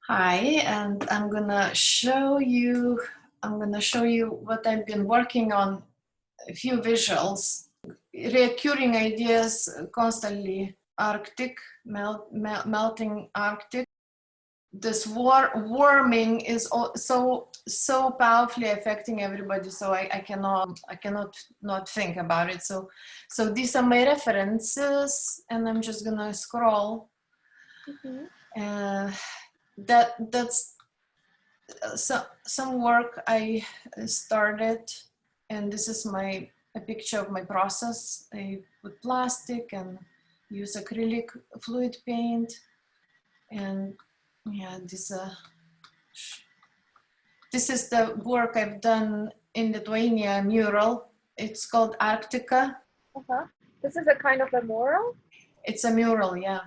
Hi, and I'm gonna show you what I've been working on, a few visuals, recurring ideas constantly. Arctic, melting Arctic. This warming is so powerfully affecting everybody, so I cannot not think about it. So these are my references, and I'm just gonna scroll. That's some work I started, and this is a picture of my process. I put plastic and use acrylic fluid paint, and yeah, this is the work I've done in Lithuania, mural. It's called Arctica. This is a kind of a mural? It's a mural, yeah.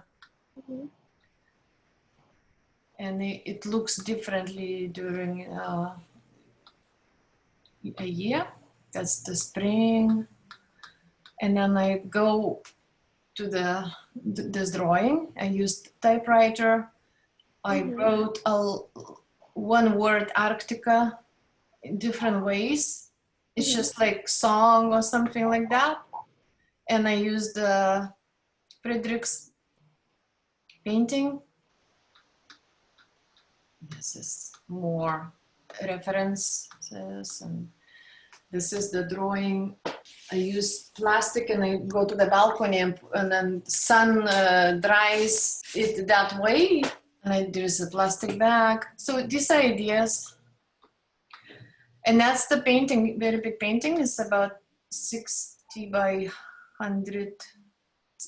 And it looks differently during a year. That's the spring. And then I go to this drawing. I used typewriter. I wrote one word Arctica in different ways. It's just like song or something like that. And I used the Friedrich's painting. This is more references, and this is the drawing. I use plastic and I go to the balcony, and then sun dries it that way. And there's a plastic bag. So these are ideas. And that's the painting, very big painting. It's about 60 by 100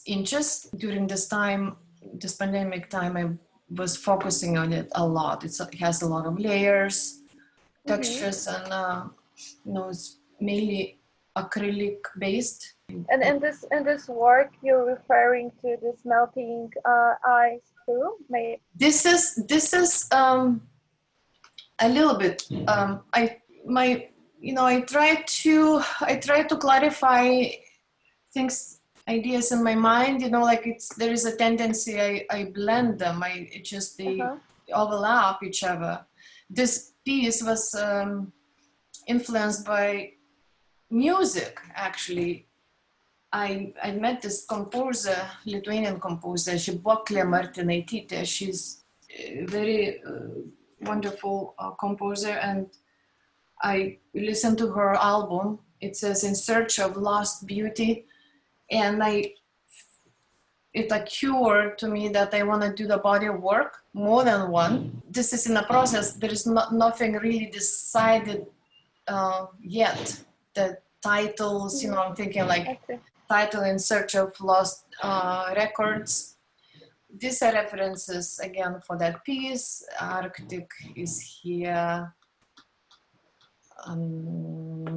inches. During this time, this pandemic time, I was focusing on it a lot. It has a lot of layers, textures, and it's mainly acrylic based. And in this work, you're referring to this melting ice too? This is a little bit. I try to clarify things, ideas in my mind. Like there is a tendency I blend them. They overlap each other. This piece was influenced by music, actually. I met this composer, Lithuanian composer, Žibuoklė Martinaitytė. She's a very wonderful composer, and I listened to her album. It says "In Search of Lost Beauty," and it occurred to me that I want to do the body of work, more than one. This is in a process. There is nothing really decided yet. The titles, I'm thinking like title "In Search of Lost Records." These are references again for that piece. Arctic is here,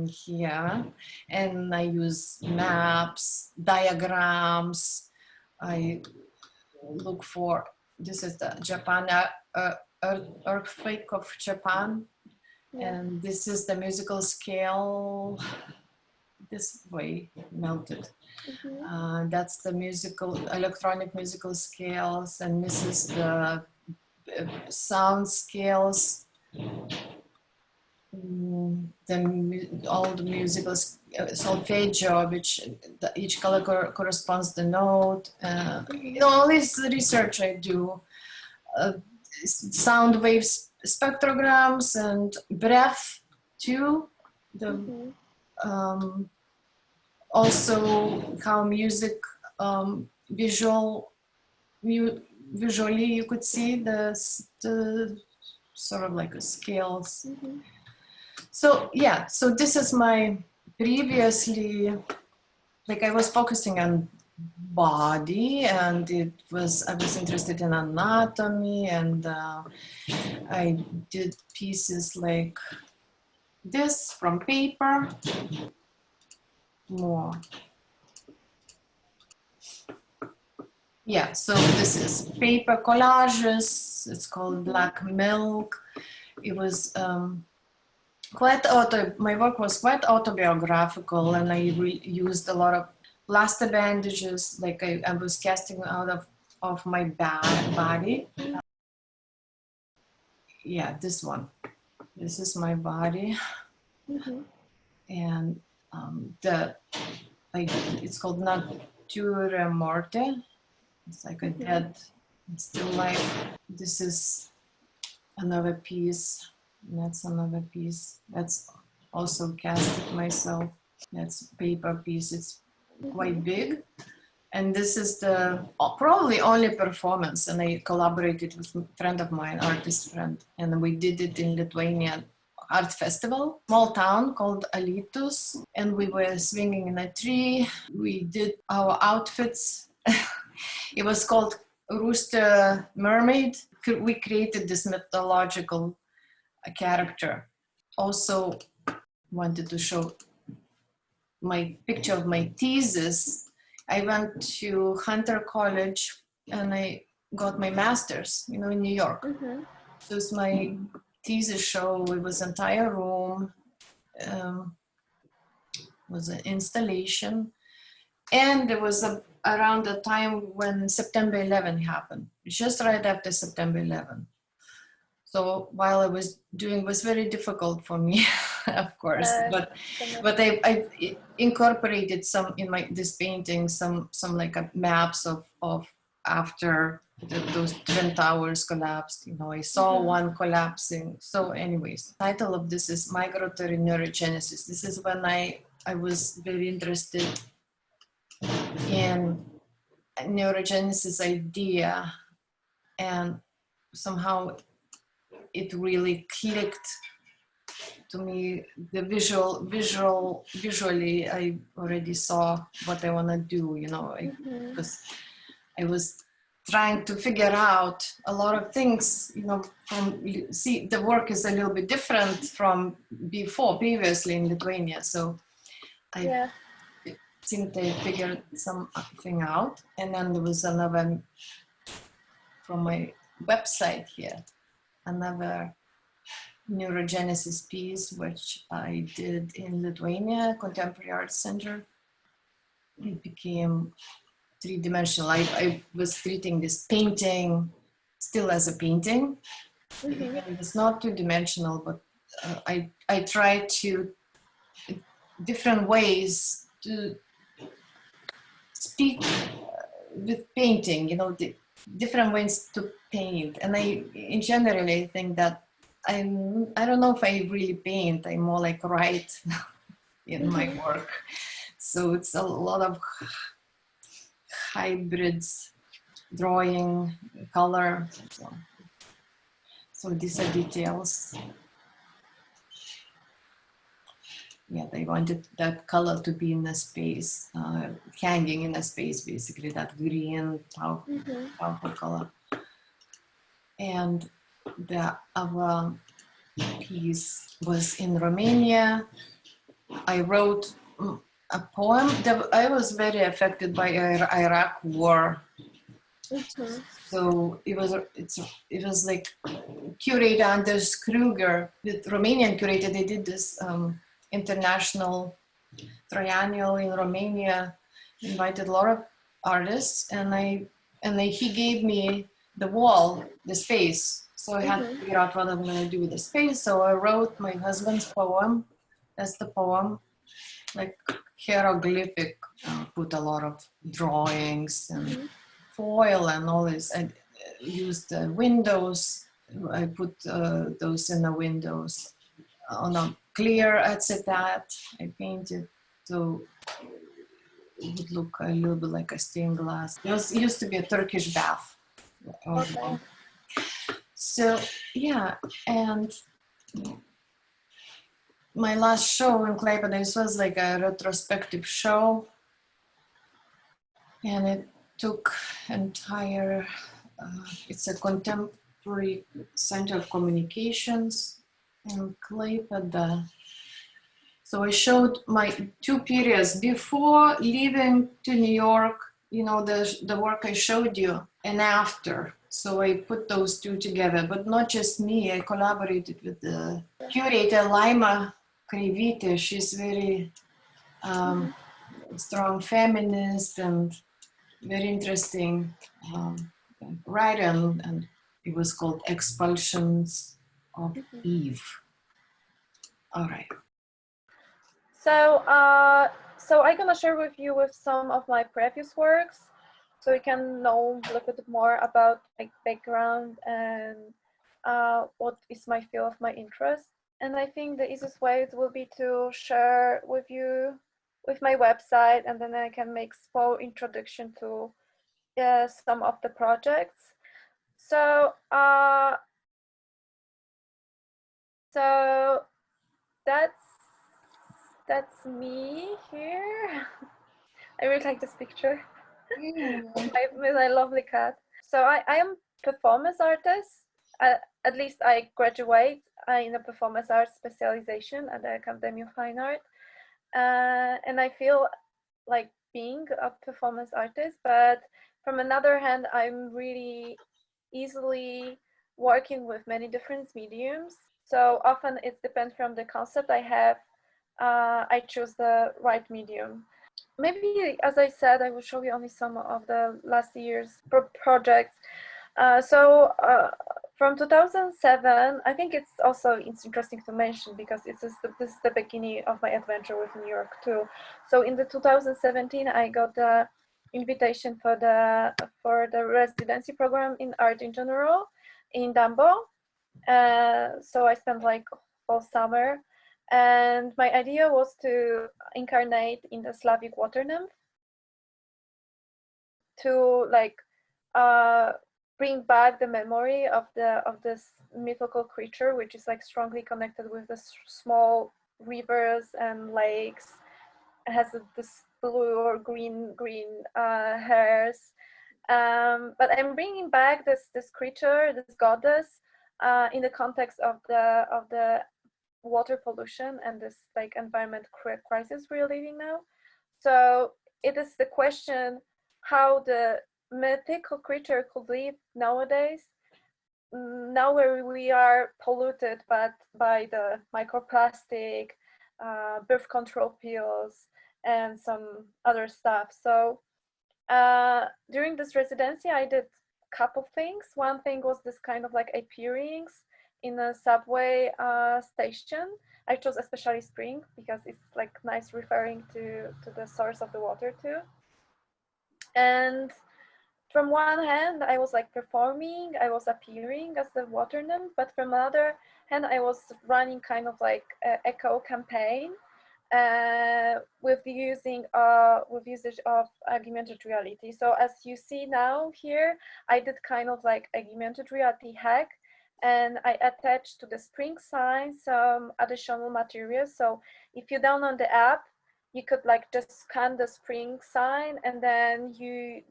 here, and I use maps, diagrams. I look for, this is the Japan earthquake of Japan, and this is the musical scale. This way melted. That's the electronic musical scales, and this is the sound scales. All the musical solfeggio, which each color corresponds to the note. All this research I do. Sound waves spectrograms and breath too. Also how music, visually you could see the sort of like scales. So yeah, so this is my previously, like I was focusing on body, and I was interested in anatomy, and I did pieces like this from paper. More. Yeah, so this is paper collages. It's called Black Milk. It was my work was quite autobiographical, and I used a lot of plaster bandages, like I was casting out of my body. yeah, this one. This is my body. And it's called Natura Morte. It's like a dead, still life. This is another piece. That's another piece. That's also casted myself. That's paper piece. It's quite big. And this is the probably only performance. And I collaborated with a friend of mine, artist friend. And we did it in Lithuania art festival, small town called Alytus. And we were swinging in a tree. We did our outfits. It was called Rooster Mermaid. We created this mythological character. Also wanted to show my picture of my thesis. I went to Hunter College and I got my master's, in New York. So it's my thesis show. It was an entire room. Was an installation. And it was around the time when September 11 happened, just right after September 11. So while I was doing, it was very difficult for me, of course, but I incorporated some in this painting, some like maps of after those Twin Towers collapsed. I saw one collapsing. So anyways, the title of this is Migratory Neurogenesis. This is when I was very interested in neurogenesis idea, and somehow it really clicked to me. The visually I already saw what I want to do, because I was trying to figure out a lot of things, the work is a little bit different from previously in Lithuania. So I think I figured something out. And then there was another from my website here, another neurogenesis piece, which I did in Lithuania Contemporary Art Center. It became three-dimensional. I was treating this painting still as a painting. It's not two-dimensional, but I tried to different ways to speak with painting, the different ways to paint. And in general, I think that I don't know if I really paint. I'm more like write in my work. So it's a lot of hybrids, drawing, color. So these are details. Yeah, they wanted that color to be in a space, hanging in a space, basically, that green purple color. And the other piece was in Romania. I wrote a poem. I was very affected by Iraq war. So it was like curator Anders Kruger, the Romanian curator. They did this international triennial in Romania, invited a lot of artists, and he gave me the wall, the space. So I had to figure out what I'm going to do with the space. So I wrote my husband's poem. That's the poem, like hieroglyphic. Put a lot of drawings and foil and all this. I used the windows. I put those in the windows on a clear acetate. I painted so it would look a little bit like a stained glass. It used to be a Turkish bath. Okay. So yeah, and my last show in Klaipėda, this was like a retrospective show, and it took entire. It's a contemporary center of communications in Klaipėda. So I showed my two periods before leaving to New York, the work I showed you, and after. So I put those two together, but not just me. I collaborated with the curator, Laima Kreivytė. She's very strong feminist and very interesting writer, and it was called Expulsions. of Eve. All right. So, so I'm gonna share with you with some of my previous works, so you can know a little bit more about my background and what is my field of my interest. And I think the easiest way will be to share with you with my website, and then I can make small introduction to some of the projects. So, so that's me here. I really like this picture. My lovely cat. So I am performance artist. At least I graduate in a performance arts specialization at the Academy of Fine Art. And I feel like being a performance artist, but from another hand, I'm really easily working with many different mediums. So often it depends from the concept I have. I choose the right medium. Maybe, as I said, I will show you only some of the last year's projects. From 2007, I think it's interesting to mention because this is the beginning of my adventure with New York too. So in the 2017, I got the invitation for the residency program in art in general in Dumbo. So I spent like all summer, and my idea was to incarnate in the Slavic water nymph, to like bring back the memory of this mythical creature, which is like strongly connected with the small rivers and lakes. It has this blue or green hairs. But I'm bringing back this creature, this goddess, in the context of the water pollution and this like environment crisis we're living now. So it is the question how the mythical creature could live nowadays, now where we are polluted but by the microplastic, birth control pills, and some other stuff. So during this residency, I did a couple things. One thing was this kind of like appearings in a subway station. I chose especially spring because it's like nice referring to the source of the water too. And from one hand, I was like performing, I was appearing as the water nymph, but from another hand, I was running kind of like an eco campaign with usage of augmented reality. So as you see now here, I did kind of like augmented reality hack, and I attached to the spring sign some additional materials. So if you download the app, you could like just scan the spring sign, and then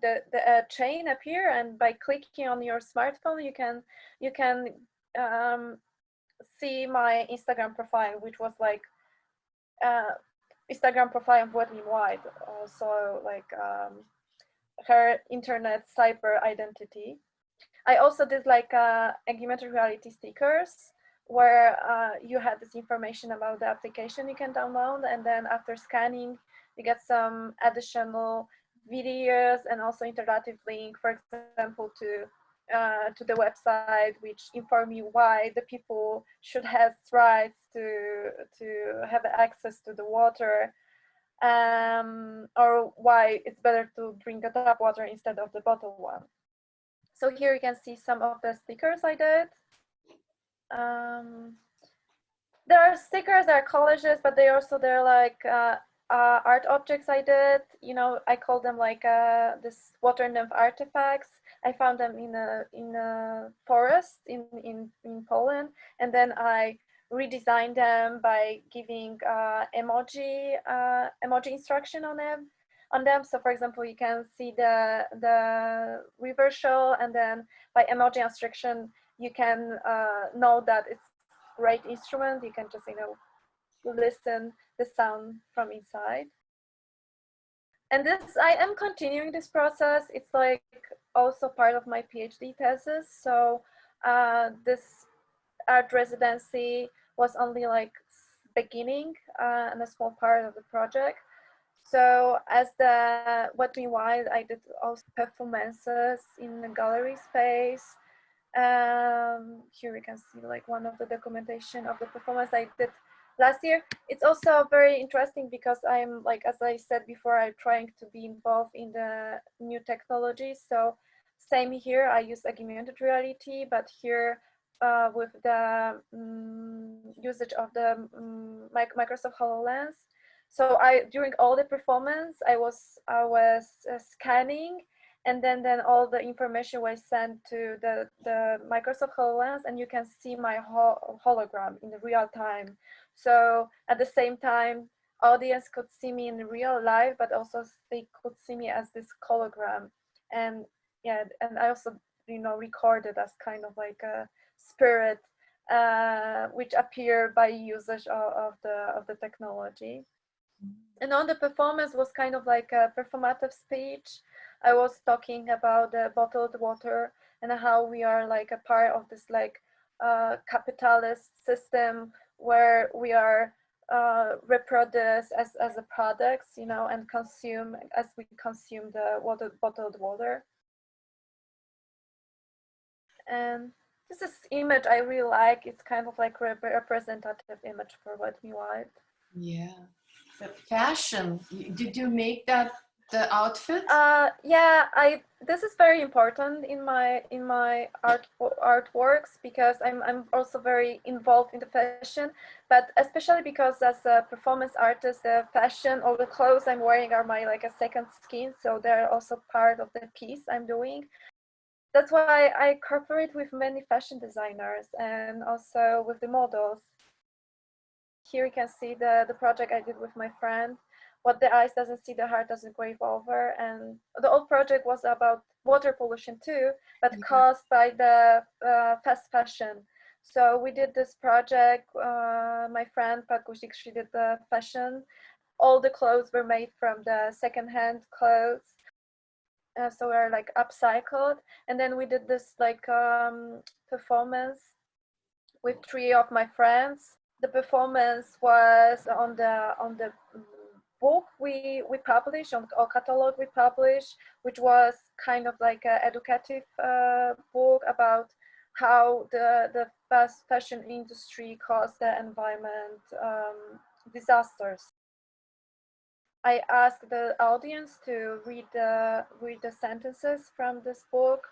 the chain appear, and by clicking on your smartphone, you can see my Instagram profile, which was like Instagram profile of Whitney White, so like her internet cyber identity. I also did like augmented reality stickers where you had this information about the application you can download, and then after scanning, you get some additional videos and also interactive link, for example, to the website, which inform you why the people should have rights to have access to the water, or why it's better to drink a tap water instead of the bottled one. So here you can see some of the stickers I did. There are stickers, there are collages, but they're like art objects I did. You know, I call them like this water nymph artifacts. I found them in a forest in Poland, and then I redesigned them by giving emoji instruction on them. So for example, you can see the river show, and then by emoji instruction, you can know that it's great instrument. You can just, you know, listen the sound from inside. And this, I am continuing this process. It's like also part of my PhD thesis. So this art residency was only like beginning and a small part of the project. So as the What Me Wild, I did also performances in the gallery space. Here we can see like one of the documentation of the performance I did last year. It's also very interesting because I'm like, as I said before, I'm trying to be involved in the new technologies. So same here, I use augmented reality, but here with the usage of the Microsoft HoloLens. So during all the performance, I was scanning, and then all the information was sent to the Microsoft HoloLens, and you can see my hologram in real time. So at the same time, audience could see me in real life, but also they could see me as this hologram. And yeah, and I also, you know, recorded as kind of like a spirit, which appear by usage of the technology. And on the performance was kind of like a performative speech. I was talking about the bottled water and how we are like a part of this like capitalist system where we are reproduce as a products, you know, and consume as we consume the bottled water. And this is image I really like. It's kind of like a representative image for Wet Me White. Yeah. The fashion, did you make that the outfit? Yeah, this is very important in my artworks because I'm also very involved in the fashion, but especially because as a performance artist, the fashion or the clothes I'm wearing are my like a second skin, so they're also part of the piece I'm doing. That's why I cooperate with many fashion designers and also with the models. Here you can see the project I did with my friend. What the eyes doesn't see, the heart doesn't grieve over. And the old project was about water pollution too, but caused by the fast fashion. So we did this project. My friend Pat Guzik, she did the fashion. All the clothes were made from the secondhand clothes. So we're like upcycled. And then we did this like performance with 3 of my friends. The performance was on the book we published, on our catalog we published, which was kind of like an educative book about how the fast fashion industry caused the environment disasters. I asked the audience to read the sentences from this book,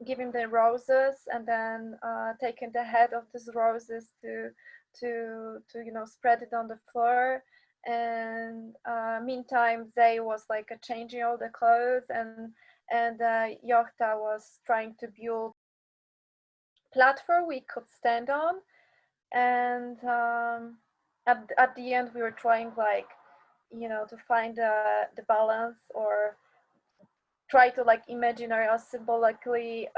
giving the roses, and then taking the head of these roses to you know spread it on the floor. And meantime, they was like changing all the clothes, and Yochta was trying to build platform we could stand on. And at the end, we were trying like you know to find the balance, or try to like imaginary or symbolically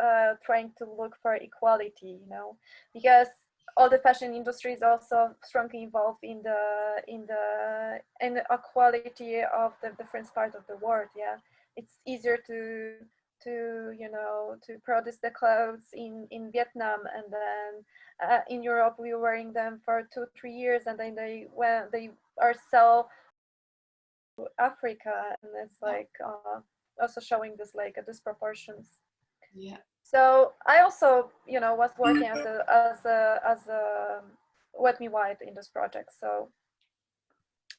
trying to look for equality, you know, because all the fashion industry is also strongly involved in the inequality of the different parts of the world. Yeah, it's easier to you know to produce the clothes in Vietnam, and then in Europe we were wearing them for 2-3 years, and then they are sell to Africa, and it's like also showing this like a disproportions. Yeah. So I also, you know, was working as a Wet Me White in this project. So,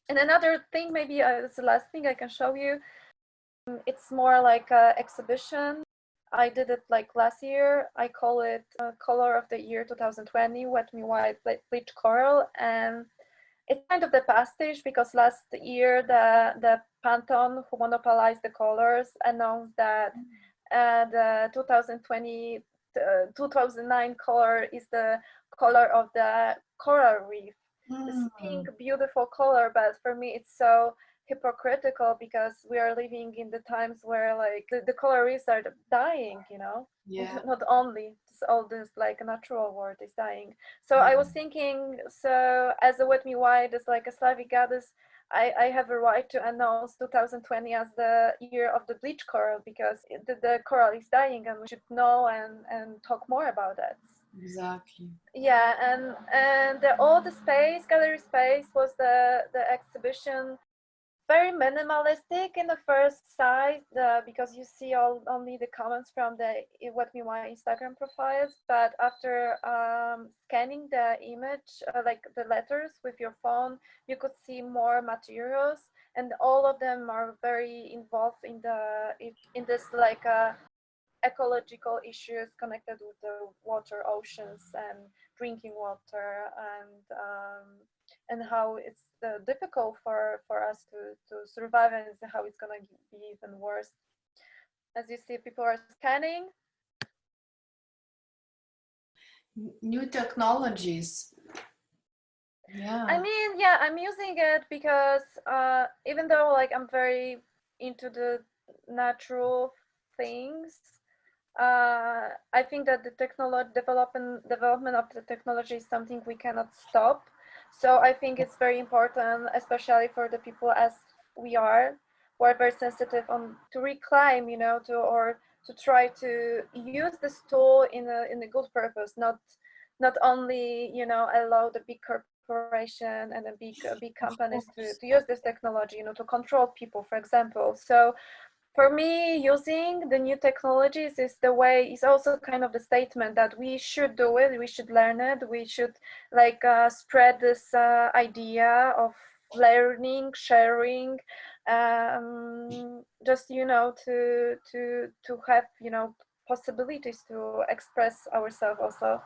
and another thing, maybe it's the last thing I can show you. It's more like a exhibition. I did it like last year. I call it Color of the Year 2020, Wet Me White Bleach Coral, and it's kind of the pastiche because last year the Pantone, who monopolized the colors, announced that the 2020 2009 color is the color of the coral reef. This pink, beautiful color, but for me it's so hypocritical because we are living in the times where like the coral reefs are dying, you know. Yeah. Not only all this like natural world is dying. So I was thinking, so as a Wet Me White, as like a Slavic goddess, I have a right to announce 2020 as the year of the bleach coral because the coral is dying, and we should know and talk more about that. Exactly. Yeah, and all the space, gallery space, was the exhibition very minimalistic in the first sight because you see only the comments from the what me my Instagram profiles, but after scanning the image, like the letters with your phone, you could see more materials, and all of them are very involved in this like ecological issues connected with the water, oceans, and drinking water, and how it's difficult for us to survive, and how it's gonna be even worse. As you see, people are scanning. New technologies. Yeah. I mean, yeah, I'm using it because even though like I'm very into the natural things, I think that the development of the technology is something we cannot stop. So I think it's very important, especially for the people as we are, who are very sensitive on to reclaim, you know, to try to use this tool in a good purpose, not only, you know, allow the big corporation and the big companies to use this technology, you know, to control people, for example. So for me, using the new technologies is also kind of the statement that we should do it, we should learn it, we should like spread this idea of learning, sharing, just, you know, to have, you know, possibilities to express ourselves also.